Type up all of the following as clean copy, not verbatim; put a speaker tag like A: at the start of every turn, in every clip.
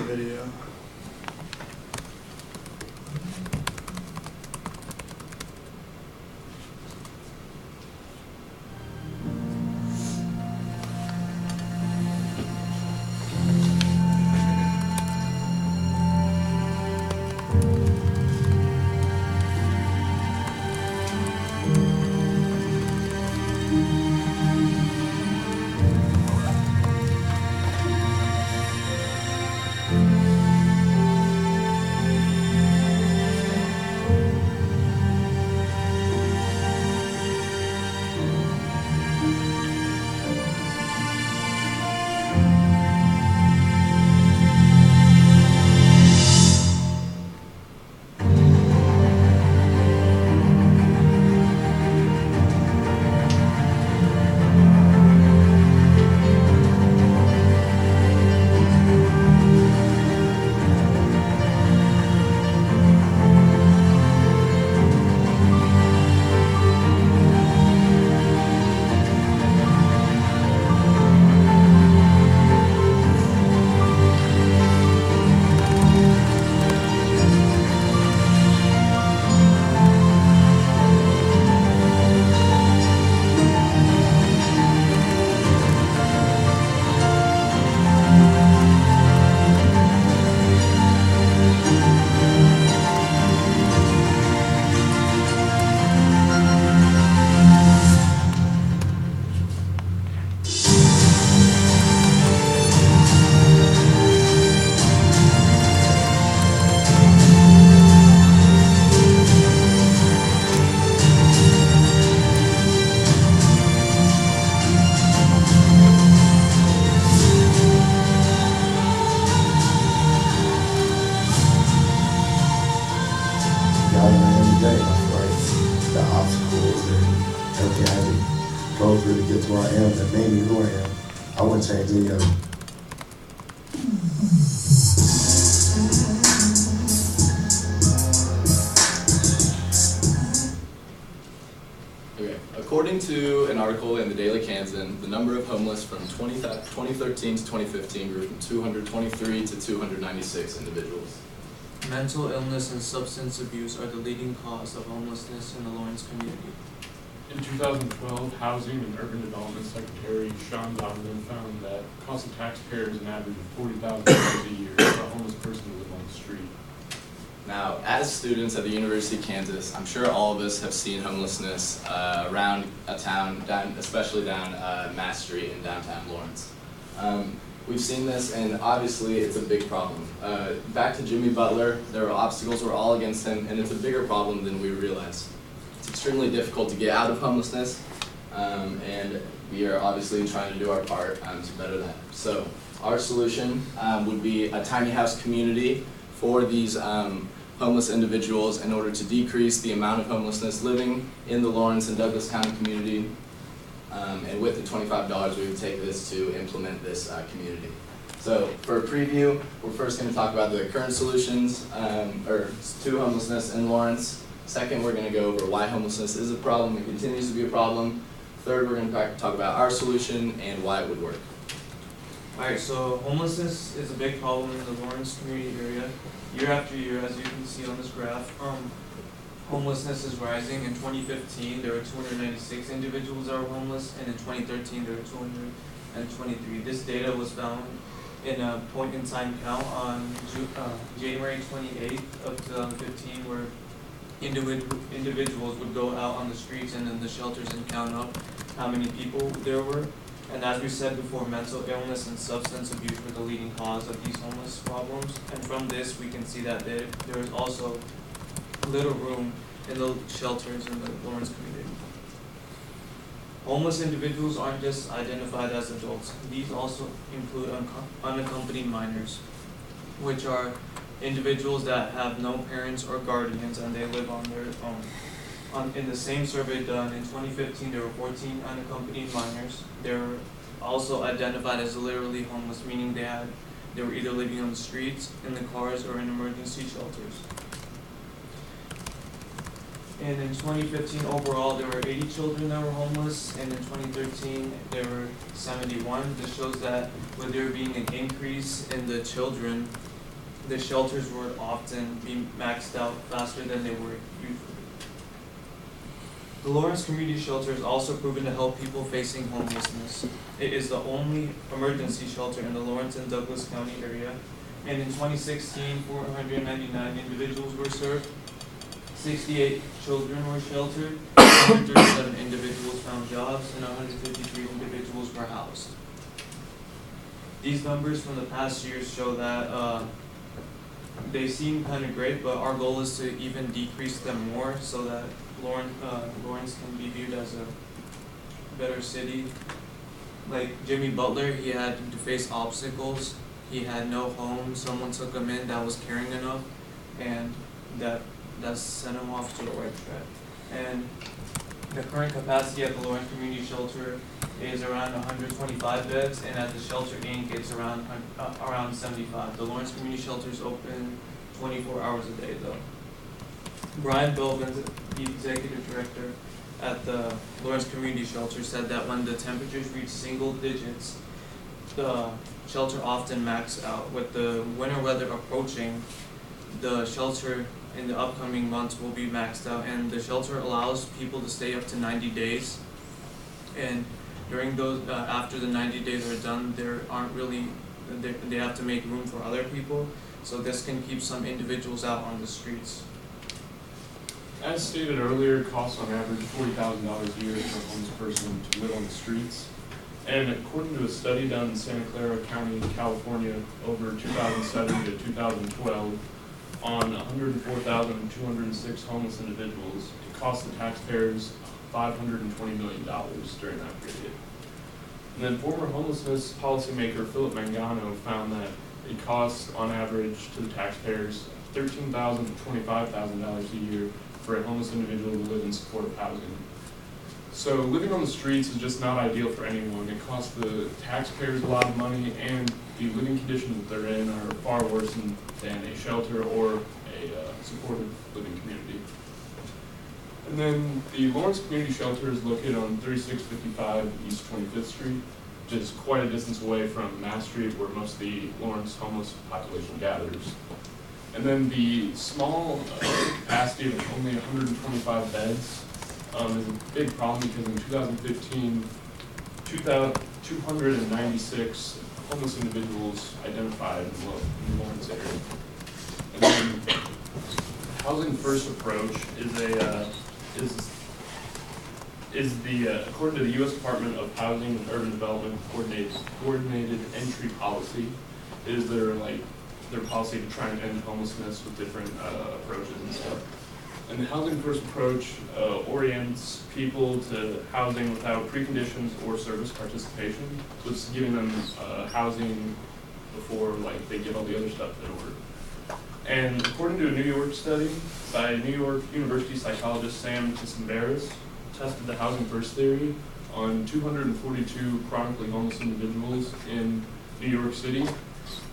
A: video.
B: Y'all know every day, like the obstacles and everything I had to go through to get to where I am that made me who I am. I wouldn't change any of it.
C: Okay. According to an article in the Daily Kansan, the number of homeless from 2013 to 2015 grew from 223 to 296 individuals.
D: Mental illness and substance abuse are the leading cause of homelessness in the Lawrence community.
E: In 2012, Housing and Urban Development Secretary Sean Donovan found that it costs taxpayers an average of $40,000 a year for a homeless person to live on the street.
C: Now, as students at the University of Kansas, I'm sure all of us have seen homelessness around a town, especially down Mass Street in downtown Lawrence. We've seen this, and obviously it's a big problem. Back to Jimmy Butler, there were obstacles were all against him, and it's a bigger problem than we realize. It's extremely difficult to get out of homelessness, and we are obviously trying to do our part to better that. So our solution would be a tiny house community for these homeless individuals in order to decrease the amount of homelessness living in the Lawrence and Douglas County community. And with the $25, we would take this to implement this community. So for a preview, we're first going to talk about the current solutions to homelessness in Lawrence. Second, we're going to go over why homelessness is a problem and continues to be a problem. Third, we're going to talk about our solution and why it would work.
D: Alright, so homelessness is a big problem in the Lawrence community area. Year after year, as you can see on this graph, homelessness is rising. In 2015, there were 296 individuals that were homeless, and in 2013, there were 223. This data was found in a point-in-time count on January 28th of 2015, where individuals would go out on the streets and in the shelters and count up how many people there were. And as we said before, mental illness and substance abuse were the leading cause of these homeless problems. And from this, we can see that there is also little room in the shelters in the Lawrence community. Homeless individuals aren't just identified as adults. These also include unaccompanied minors, which are individuals that have no parents or guardians and they live on their own. In the same survey done in 2015, there were 14 unaccompanied minors. They were also identified as literally homeless, meaning they were either living on the streets, in the cars, or in emergency shelters. And in 2015, overall, there were 80 children that were homeless, and in 2013, there were 71. This shows that with there being an increase in the children the shelters would often be maxed out faster than they were usually. The Lawrence Community Shelter is also proven to help people facing homelessness. It is the only emergency shelter in the Lawrence and Douglas County area, and in 2016, 499 individuals were served, 68 children were sheltered, 137 individuals found jobs, and 153 individuals were housed. These numbers from the past years show that they seem kind of great, but our goal is to even decrease them more so that Lawrence can be viewed as a better city. Like Jimmy Butler, he had to face obstacles. He had no home. Someone took him in that was caring enough, and that sent him off to the right track. And the current capacity at the Lawrence Community Shelter is around 125 beds, and at the Shelter Inc. it's around 75. The Lawrence Community Shelter is open 24 hours a day though. Brian Belvin, the executive director at the Lawrence Community Shelter, said that when the temperatures reach single digits, the shelter often maxes out. With the winter weather approaching, the shelter in the upcoming months will be maxed out, and the shelter allows people to stay up to 90 days. And during those, after the 90 days are done, they have to make room for other people. So this can keep some individuals out on the streets.
E: As stated earlier, it costs on average $40,000 a year for a homeless person to live on the streets. And according to a study done in Santa Clara County, California, over 2007 to 2012, on 104,206 homeless individuals, it cost the taxpayers $520 million during that period. And then former homelessness policymaker Philip Mangano found that it costs, on average, to the taxpayers $13,000 to $25,000 a year for a homeless individual to live in supportive housing. So living on the streets is just not ideal for anyone. It costs the taxpayers a lot of money, and the living conditions that they're in are far worse than a shelter or a supportive living community. And then the Lawrence Community Shelter is located on 3655 East 25th Street, which is quite a distance away from Mass Street, where most of the Lawrence homeless population gathers. And then the small capacity of only 125 beds is a big problem because in 2015, 296 homeless individuals identified in the Lawrence area. And then Housing First approach according to the U.S. Department of Housing and Urban Development coordinated entry policy, is their policy to try and end homelessness with different approaches and stuff. And the Housing First approach orients people to housing without preconditions or service participation. So it's giving them housing before they get all the other stuff in order. And according to a New York study by New York University psychologist Sam Tissenbaris, tested the Housing First theory on 242 chronically homeless individuals in New York City.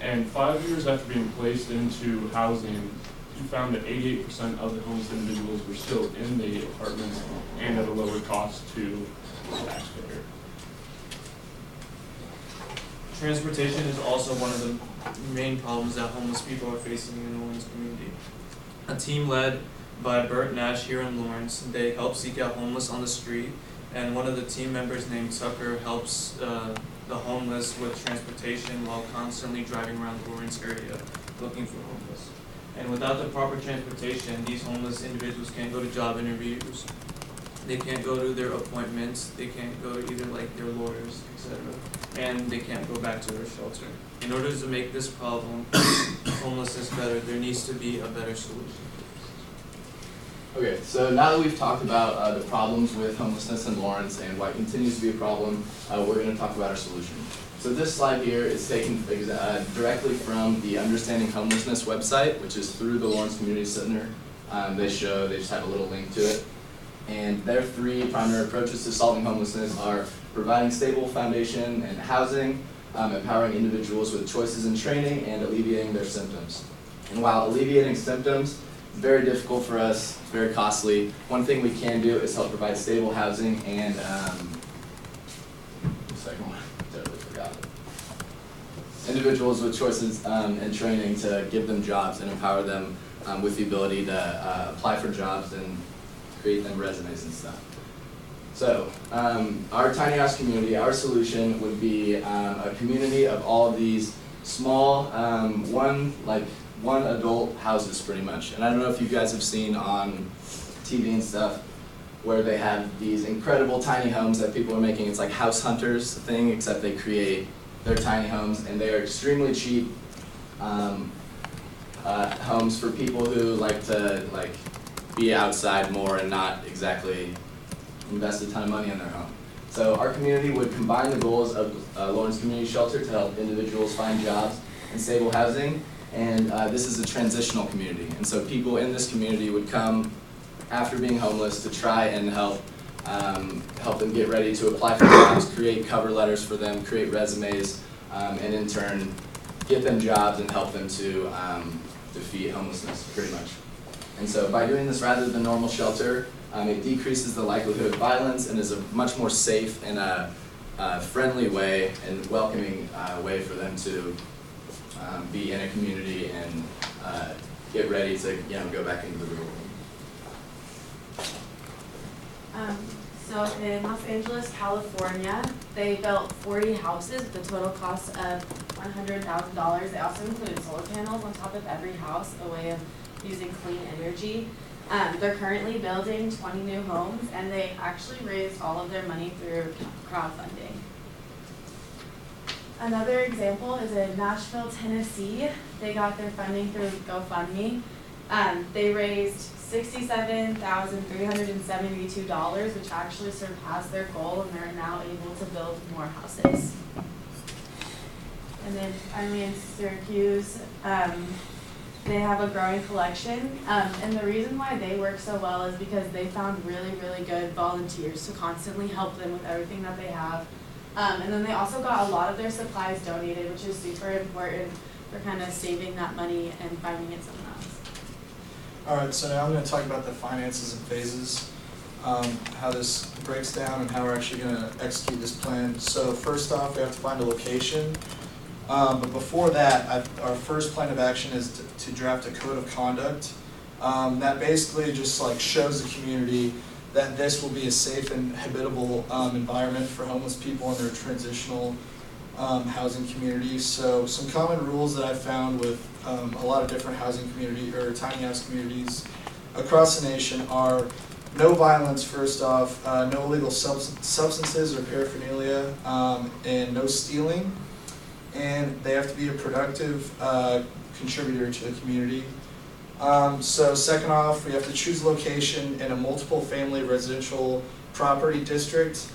E: And 5 years after being placed into housing, he found that 88% of the homeless individuals were still in the apartments and at a lower cost to the taxpayer.
D: Transportation is also one of the main problems that homeless people are facing in the Lawrence community. A team led by Bert Nash here in Lawrence, they help seek out homeless on the street, and one of the team members named Tucker helps the homeless with transportation while constantly driving around the Lawrence area looking for homeless. And without the proper transportation, these homeless individuals can't go to job interviews, they can't go to their appointments, they can't go to either their lawyers, etc., and they can't go back to their shelter. In order to make this problem, homelessness better, there needs to be a better solution.
C: Okay, so now that we've talked about the problems with homelessness in Lawrence and why it continues to be a problem, we're going to talk about our solution. So this slide here is taken directly from the Understanding Homelessness website, which is through the Lawrence Community Center. They just have a little link to it. And their three primary approaches to solving homelessness are providing stable foundation and housing, empowering individuals with choices and training, and alleviating their symptoms. And while alleviating symptoms, it's very difficult for us, it's very costly. One thing we can do is help provide stable housing and, the second one, totally forgot it. individuals with choices and training to give them jobs and empower them with the ability to apply for jobs and create them resumes and stuff. So, our tiny house community, our solution would be a community of all of these small, one adult houses pretty much. And I don't know if you guys have seen on TV and stuff where they have these incredible tiny homes that people are making. It's like House Hunters thing, except they create their tiny homes, and they are extremely cheap homes for people who like to be outside more and not exactly invest a ton of money in their home. So our community would combine the goals of Lawrence Community Shelter to help individuals find jobs and stable housing, and this is a transitional community. And so people in this community would come after being homeless to try and help them get ready to apply for jobs, create cover letters for them, create resumes, and in turn get them jobs and help them to defeat homelessness pretty much. And so by doing this rather than normal shelter, it decreases the likelihood of violence and is a much more safe and friendly way and welcoming way for them to be in a community and get ready to go back into the real world.
A: So in Los Angeles, California, they built 40 houses with a total cost of $100,000. They also included solar panels on top of every house, a way of using clean energy. They're currently building 20 new homes, and they actually raised all of their money through crowdfunding. Another example is in Nashville, Tennessee. They got their funding through GoFundMe. They raised $67,372, which actually surpassed their goal, and they're now able to build more houses. And then finally in Syracuse, they have a growing collection, and the reason why they work so well is because they found really, really good volunteers to constantly help them with everything that they have. And then they also got a lot of their supplies donated, which is super important for kind of saving that money and finding it somewhere else.
F: All right, so now I'm going to talk about the finances and phases, how this breaks down and how we're actually going to execute this plan. So first off, we have to find a location. But before that, our first plan of action is to draft a code of conduct. That basically just shows the community that this will be a safe and habitable environment for homeless people in their transitional housing communities. So some common rules that I've found with a lot of different housing community or tiny house communities across the nation are no violence first off, no illegal substances or paraphernalia, and no stealing. And they have to be a productive contributor to the community. So second off, we have to choose location in a multiple family residential property district.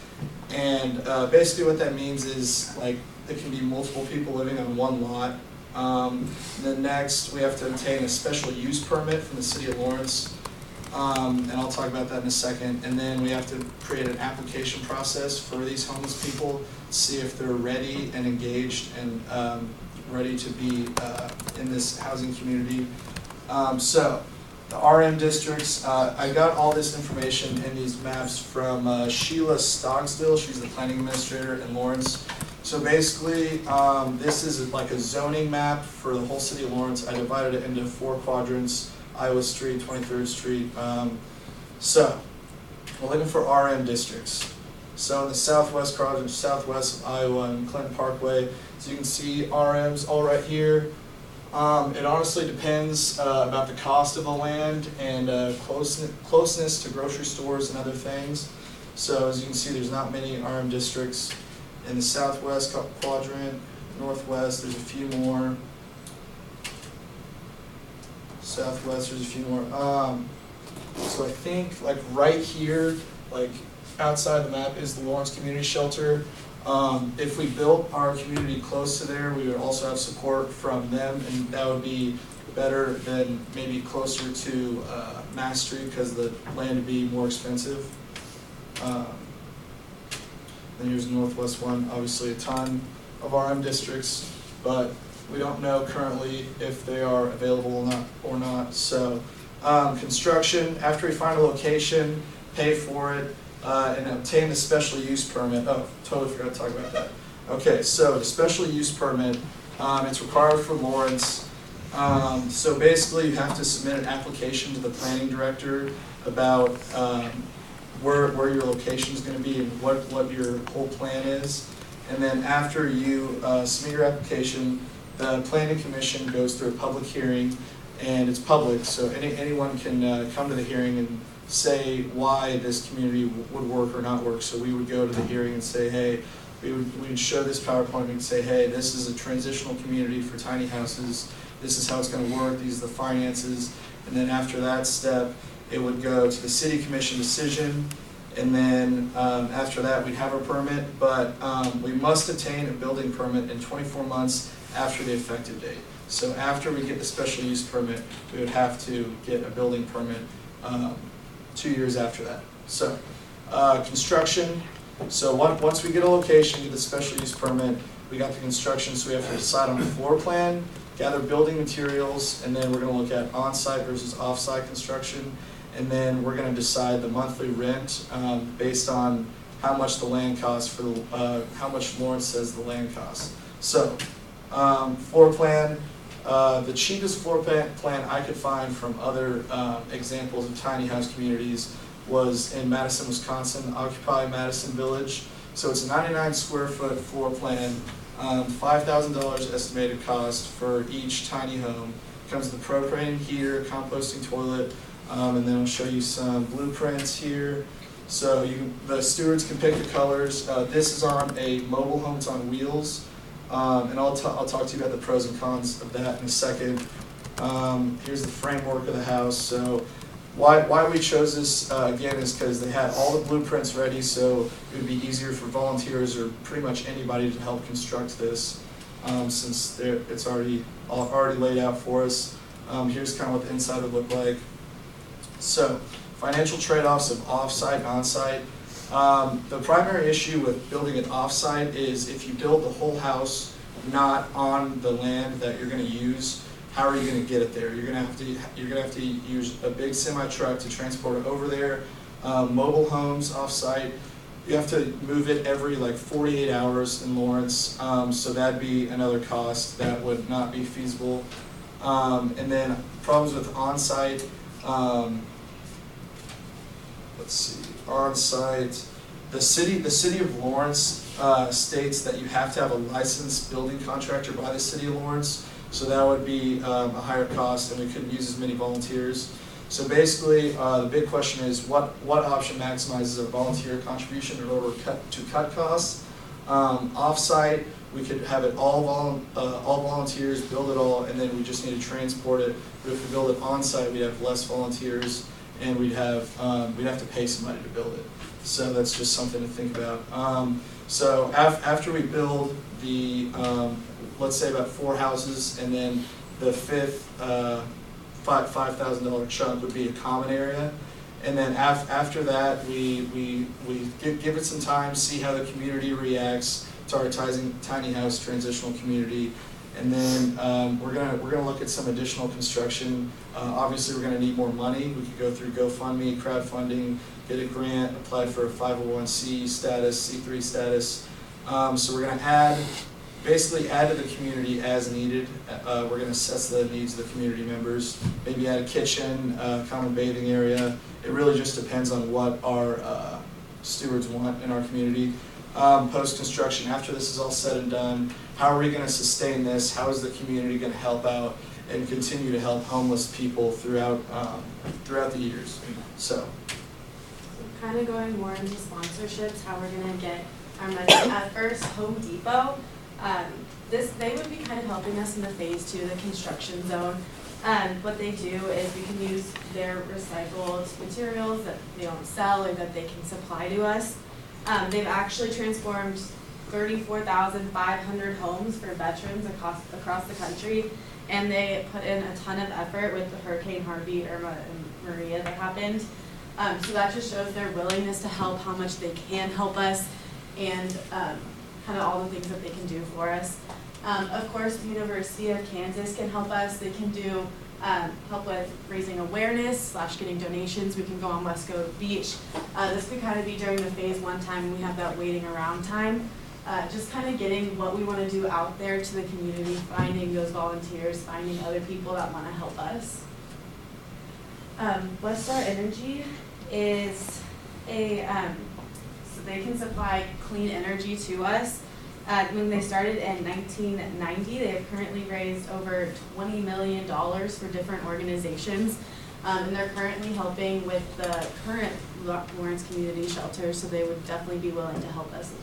F: And basically what that means is it can be multiple people living on one lot. Then next, we have to obtain a special use permit from the city of Lawrence. And I'll talk about that in a second. And then we have to create an application process for these homeless people, see if they're ready and engaged and ready to be in this housing community. So the RM districts, I got all this information in these maps from Sheila Stogsdill. She's the planning administrator in Lawrence. So basically, this is a zoning map for the whole city of Lawrence. I divided it into 4 quadrants: Iowa Street, 23rd Street. So we're looking for RM districts. So in the southwest quadrant, southwest of Iowa and Clinton Parkway, so you can see RMs all right here. It honestly depends about the cost of the land and closeness to grocery stores and other things. So as you can see, there's not many RM districts. In the southwest quadrant, northwest, there's a few more. Southwest, there's a few more. So I think right here, outside the map is the Lawrence Community Shelter. If we built our community close to there, we would also have support from them, and that would be better than maybe closer to Mass Street because the land would be more expensive. Then here's the northwest one, obviously a ton of RM districts, but we don't know currently if they are available or not. So construction, after we find a location, pay for it, and obtain the special use permit. Oh, totally forgot to talk about that. Okay, so the special use permit, It's required for Lawrence. So basically, you have to submit an application to the planning director about where your location is going to be and what your whole plan is. And then after you submit your application, the planning commission goes through a public hearing, and it's public, so anyone can come to the hearing and say why this community would work or not work. So we would go to the hearing and say, hey, we would show this PowerPoint and say, hey, this is a transitional community for tiny houses. This is how it's going to work. These are the finances. And then after that step, it would go to the city commission decision. And then after that, we'd have a permit. But we must obtain a building permit in 24 months after the effective date. So after we get the special use permit, we would have to get a building permit 2 years after that. So construction. So once we get a location, get the special use permit, we got the construction, so we have to decide on the floor plan, gather building materials, and then we're going to look at on-site versus off-site construction, and then we're going to decide the monthly rent based on how much the land costs for the, how much Lawrence says the land costs. So floor plan, the cheapest floor plan I could find from other examples of tiny house communities was in Madison, Wisconsin, Occupy Madison Village. So it's a 99 square foot floor plan, $5,000 estimated cost for each tiny home. Comes with a propane heater, composting toilet, and then I'll show you some blueprints here. So the stewards can pick the colors. This is on a mobile home, it's on wheels. And I'll talk to you about the pros and cons of that in a second. Here's the framework of the house. So why we chose this, again, is because they had all the blueprints ready, so it would be easier for volunteers or pretty much anybody to help construct this, since it's already laid out for us. Here's kind of what the inside would look like. So financial trade-offs of off-site and on-site. The primary issue with building it off-site is if you build the whole house not on the land that you're going to use, how are you going to get it there? You're going to have to use a big semi-truck to transport it over there. Mobile homes off-site, you have to move it every like 48 hours in Lawrence, so that'd be another cost that would not be feasible. And then problems with on-site. Let's see, on-site. The city of Lawrence states that you have to have a licensed building contractor by the city of Lawrence. So that would be a higher cost, and we couldn't use as many volunteers. So basically, the big question is what option maximizes a volunteer contribution in order to cut costs. Off-site, we could have it all volunteers, build it all, and then we just need to transport it. But if we build it on-site, we'd have less volunteers, and we'd have to pay somebody to build it. So that's just something to think about. So after we build the let's say about 4 houses, and then the fifth $5,000 chunk would be a common area. And then after that, we give it some time, see how the community reacts to our tiny house transitional community. And then we're gonna look at some additional construction. Obviously, we're gonna need more money. We could go through GoFundMe, crowdfunding, get a grant, apply for a 501c status, C3 status. So we're gonna basically add to the community as needed. We're going to assess the needs of the community members, maybe add a kitchen, common bathing area. It really just depends on what our stewards want in our community. Post-construction, after this is all said and done, how are we going to sustain this? How is the community going to help out and continue to help homeless people throughout the years? So
A: kind of going more into sponsorships, how we're going to get our money. At first, Home Depot. They would be kind of helping us in the phase 2, the construction zone. What they do is we can use their recycled materials that they don't sell or that they can supply to us. They've actually transformed 34,500 homes for veterans across the country, and they put in a ton of effort with the Hurricane Harvey, Irma, and Maria that happened. So that just shows their willingness to help, how much they can help us, and kind of all the things that they can do for us. Of course, the University of Kansas can help us. They can do help with raising awareness / getting donations. We can go on West Coast Beach. This could kind of be during the phase 1 time when we have that waiting around time. just kind of getting what we want to do out there to the community, finding those volunteers, finding other people that want to help us. Westar Energy is so they can supply clean energy to us. When they started in 1990, they have currently raised over $20 million for different organizations. And they're currently helping with the current Lawrence Community Shelter, so they would definitely be willing to help us as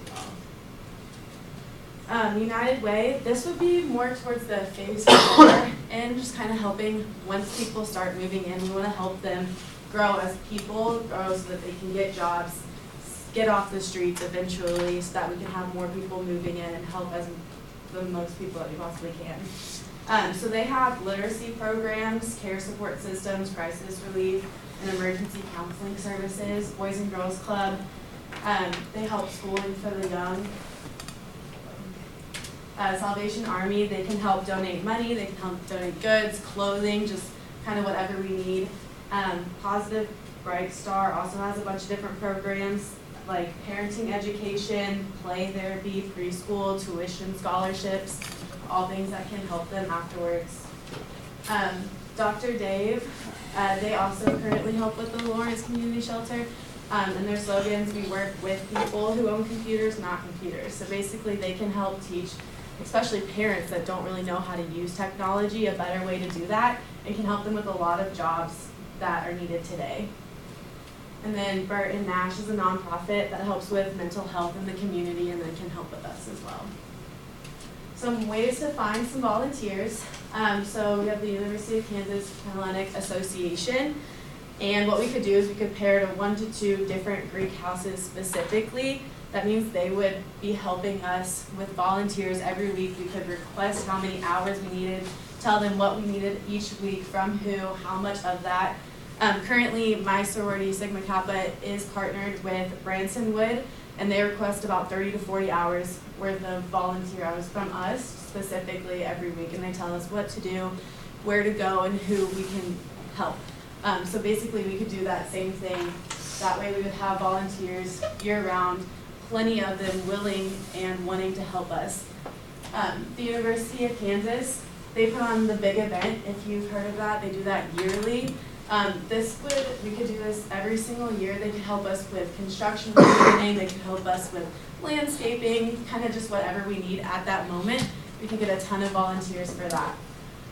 A: well. United Way, this would be more towards the phase 4 and just kind of helping once people start moving in. We want to help them grow as people, grow so that they can get jobs, get off the streets eventually, so that we can have more people moving in and help as the most people that we possibly can. So they have literacy programs, care support systems, crisis relief, and emergency counseling services, Boys and Girls Club. They help schooling for the young. Salvation Army, they can help donate money, they can help donate goods, clothing, just kind of whatever we need. Positive Bright Star also has a bunch of different programs like parenting education, play therapy, preschool, tuition scholarships, all things that can help them afterwards. Dr. Dave, they also currently help with the Lawrence Community Shelter. And their slogans, we work with people who own computers, not computers. So basically they can help teach, especially parents that don't really know how to use technology, a better way to do that, and can help them with a lot of jobs that are needed today. And then Burton Nash is a nonprofit that helps with mental health in the community and then can help with us as well. Some ways to find some volunteers. So we have the University of Kansas Hellenic Association. And what we could do is we could pair to 1 to 2 different Greek houses specifically. That means they would be helping us with volunteers every week. We could request how many hours we needed, tell them what we needed each week from who, how much of that. Currently, my sorority, Sigma Kappa, is partnered with Bransonwood, and they request about 30 to 40 hours worth of volunteer hours from us specifically every week, and they tell us what to do, where to go, and who we can help. So basically, we could do that same thing. That way we would have volunteers year-round, plenty of them willing and wanting to help us. The University of Kansas, they put on the big event, if you've heard of that. They do that yearly. We could do this every single year. They could help us with construction planning, they could help us with landscaping, kind of just whatever we need at that moment. We can get a ton of volunteers for that.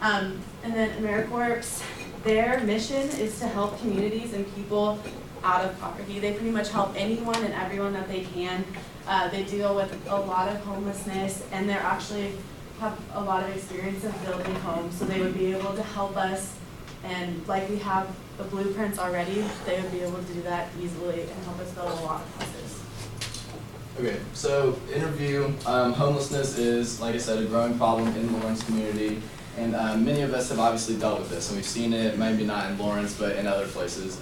A: And then AmeriCorps, their mission is to help communities and people out of poverty. They pretty much help anyone and everyone that they can. They deal with a lot of homelessness, and they're actually have a lot of experience of building homes, so they would be able to help us. And like we have the blueprints already, they would be able to do that easily and help us build a lot of houses.
C: Okay, so interview, homelessness is, like I said, a growing problem in the Lawrence community, and many of us have obviously dealt with this, and we've seen it, maybe not in Lawrence, but in other places.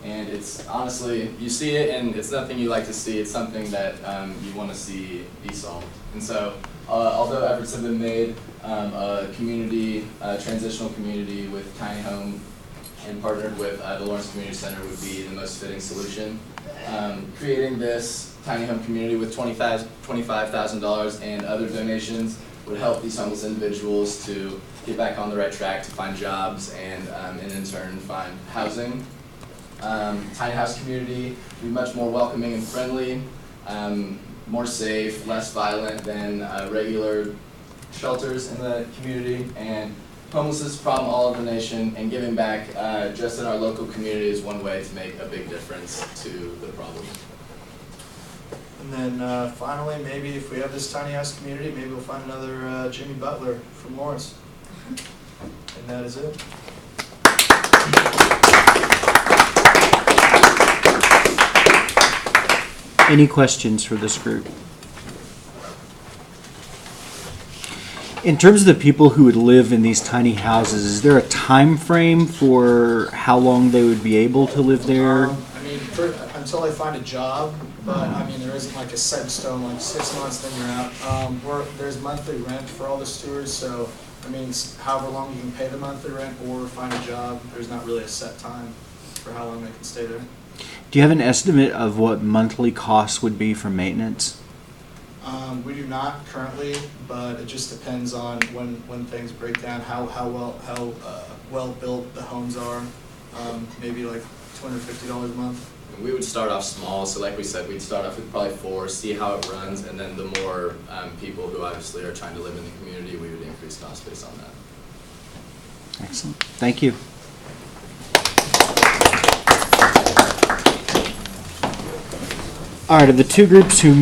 C: And it's honestly, you see it, and it's nothing you like to see, it's something that you want to see be solved. And so, although efforts have been made, a community, transitional community with tiny home and partnered with the Lawrence Community Center would be the most fitting solution. Creating this tiny home community with $25,000 and other donations would help these homeless individuals to get back on the right track, to find jobs and in turn find housing. Tiny house community would be much more welcoming and friendly, more safe, less violent than regular shelters in the community, and homelessness problem all over the nation, and giving back just in our local community is one way to make a big difference to the problem.
F: And then finally, maybe if we have this tiny house community, maybe we'll find another Jimmy Butler from Lawrence. And that is it.
G: Any questions for this group? In terms of the people who would live in these tiny houses, is there a time frame for how long they would be able to live there?
F: Until they find a job, but there isn't like a set in stone, like 6 months, then you're out. There's monthly rent for all the stewards, so however long you can pay the monthly rent or find a job, there's not really a set time for how long they can stay there.
G: Do you have an estimate of what monthly costs would be for maintenance?
F: We do not currently, but it just depends on when things break down, how well built the homes are. Maybe like $250 a month.
C: We would start off small, so like we said, we'd start off with probably 4, see how it runs, and then the more people who obviously are trying to live in the community, we would increase costs based on that.
G: Excellent. Thank you. All right, of the two groups who